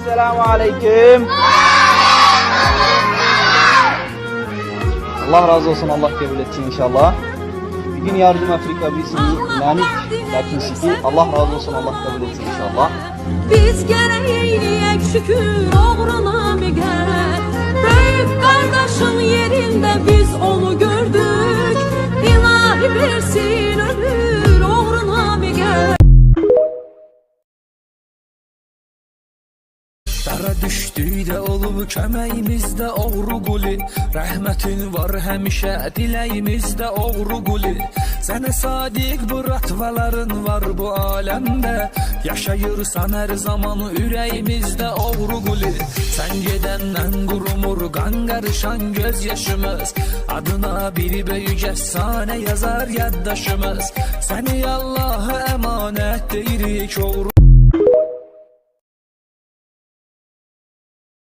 Esselamu Aleyküm. Allah razı olsun, Allah kabul etsin inşallah. Bir gün yardım Afrika birisini lanet lakin ki Allah razı olsun, Allah kabul etsin inşallah. Biz gereğiyle şükür oğruna müger. Büyük kardeşin yerinde biz onu gördük. İlahi versin ömür oğruna müger. Dara düşdükdə olub köməyimizdə oğru quli. Rəhmətin var həmişə diləyimizdə oğru quli. Sənə sadiq bu ratvaların var bu aləmdə. Yaşayırsan hər zaman ürəyimizdə oğru quli. Sən gedəndən qurumur qan qarışan göz yaşımız. Adına bir böyük əfsanə yazar yaddaşımız. Səni Allah'a əmanət deyirik oğru.